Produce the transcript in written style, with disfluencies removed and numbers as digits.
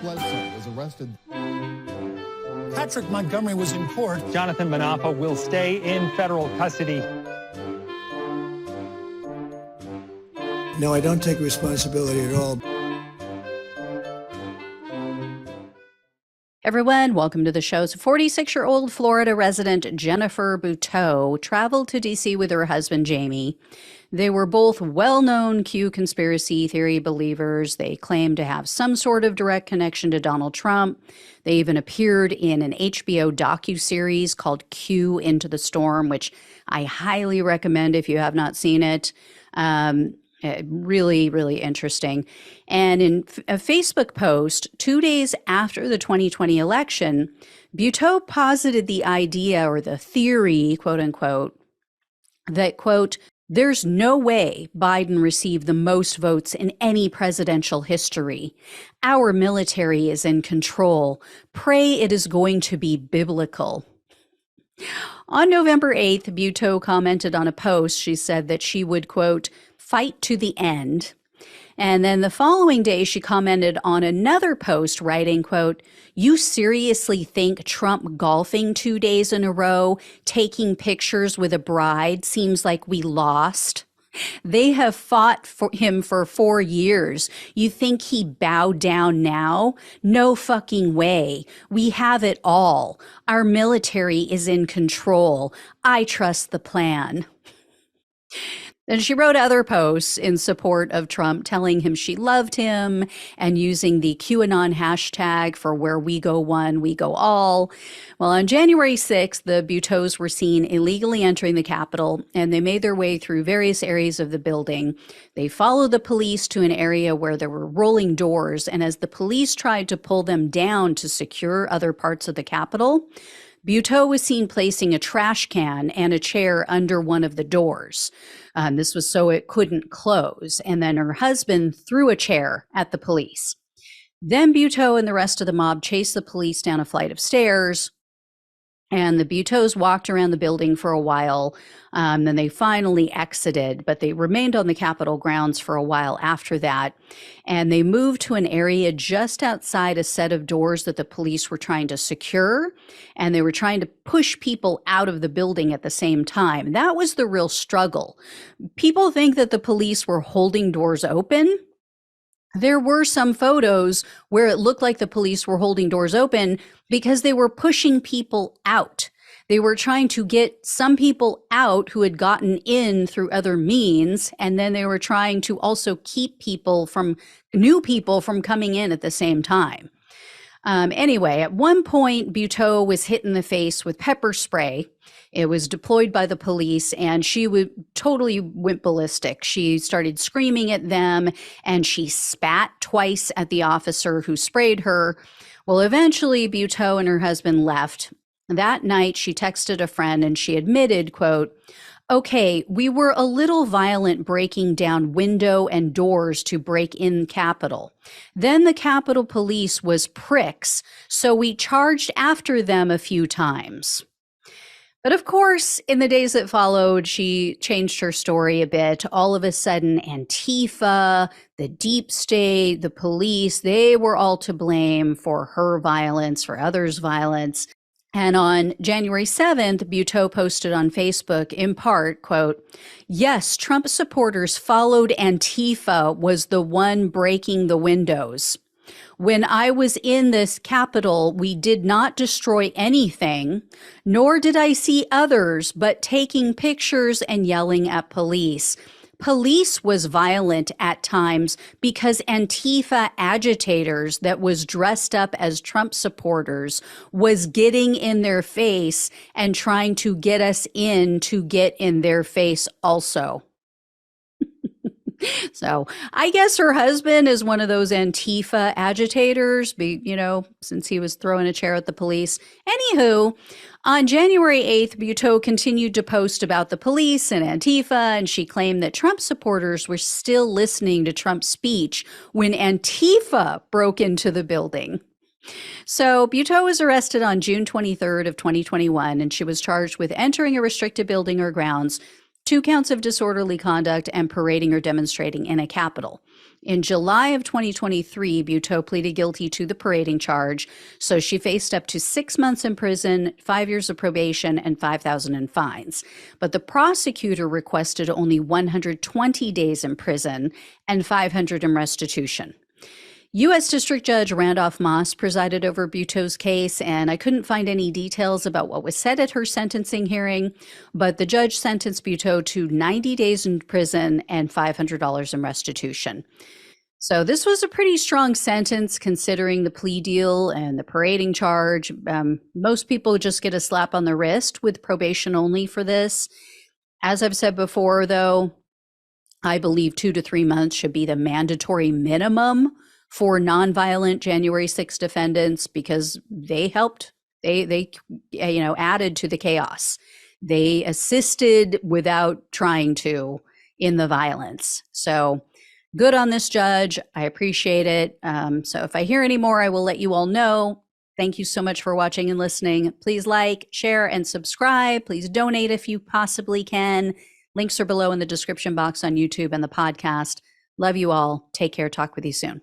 Bledsoe was arrested. Patrick Montgomery was in court. Jonathan Manapa will stay in federal custody. No, I don't take responsibility at all. Everyone, welcome to the show. 46-year-old Florida resident Jennifer Buteau traveled to D.C. with her husband, Jamie. They were both well-known Q conspiracy theory believers. They claimed to have some sort of direct connection to Donald Trump. They even appeared in an HBO docuseries called Q Into the Storm, which I highly recommend if you have not seen it. Really, really interesting. And in a Facebook post 2 days after the 2020 election, Buteau posited the idea or the theory, quote unquote, that, quote, there's no way Biden received the most votes in any presidential history. Our military is in control. Pray it is going to be biblical. On November 8th, Buteau commented on a post. She said that she would, quote, fight to the end. And then the following day, she commented on another post writing, quote, you seriously think Trump golfing 2 days in a row, taking pictures with a bride seems like we lost? They have fought for him for 4 years. You think he bowed down now? No fucking way. We have it all. Our military is in control. I trust the plan. And she wrote other posts in support of Trump, telling him she loved him and using the QAnon hashtag for where we go one, we go all. Well, on January 6th, the Buteaus were seen illegally entering the Capitol, and they made their way through various areas of the building. They followed the police to an area where there were rolling doors, and as the police tried to pull them down to secure other parts of the Capitol, Buteau was seen placing a trash can and a chair under one of the doors. This was so it couldn't close. And then her husband threw a chair at the police. Then Buteau and the rest of the mob chased the police down a flight of stairs. And the Buteaus walked around the building for a while. Then they finally exited, but they remained on the Capitol grounds for a while after that. And they moved to an area just outside a set of doors that the police were trying to secure. And they were trying to push people out of the building at the same time. That was the real struggle. People think that the police were holding doors open. There were some photos where it looked like the police were holding doors open because they were pushing people out. They were trying to get some people out who had gotten in through other means, and then they were trying to also keep new people from coming in at the same time. Anyway, at one point, Buteau was hit in the face with pepper spray. It was deployed by the police, and she totally went ballistic. She started screaming at them, and she spat twice at the officer who sprayed her. Well, eventually, Buteau and her husband left. That night, she texted a friend, and she admitted, quote, okay, we were a little violent breaking down window and doors to break in Capitol. Then the Capitol Police was pricks, so we charged after them a few times. But of course, in the days that followed, she changed her story a bit. All of a sudden, Antifa, the deep state, the police, they were all to blame for her violence, for others' violence. And on January 7th, Buteau posted on Facebook, in part, quote, yes, Trump supporters followed Antifa was the one breaking the windows. When I was in this Capitol, we did not destroy anything, nor did I see others, but taking pictures and yelling at police. Police was violent at times because Antifa agitators that was dressed up as Trump supporters was getting in their face and trying to get us in to get in their face also. So I guess her husband is one of those Antifa agitators, since he was throwing a chair at the police. Anywho, on January 8th, Buteau continued to post about the police and Antifa, and she claimed that Trump supporters were still listening to Trump's speech when Antifa broke into the building. So Buteau was arrested on June 23rd of 2021, and she was charged with entering a restricted building or grounds, 2 counts of disorderly conduct, and parading or demonstrating in a Capitol. In July of 2023, Buteau pleaded guilty to the parading charge, so she faced up to 6 months in prison, 5 years of probation, and $5,000 in fines. But the prosecutor requested only 120 days in prison and $500 in restitution. U.S. District Judge Randolph Moss presided over Buteau's case, and I couldn't find any details about what was said at her sentencing hearing, but the judge sentenced Buteau to 90 days in prison and $500 in restitution. So this was a pretty strong sentence considering the plea deal and the parading charge. Most people just get a slap on the wrist with probation only for this. As I've said before, though, I believe 2 to 3 months should be the mandatory minimum for nonviolent January 6 defendants, because they helped, they added to the chaos. They assisted without trying to in the violence. So good on this judge. I appreciate it. So if I hear any more, I will let you all know. Thank you so much for watching and listening. Please like, share, and subscribe. Please donate if you possibly can. Links are below in the description box on YouTube and the podcast. Love you all. Take care. Talk with you soon.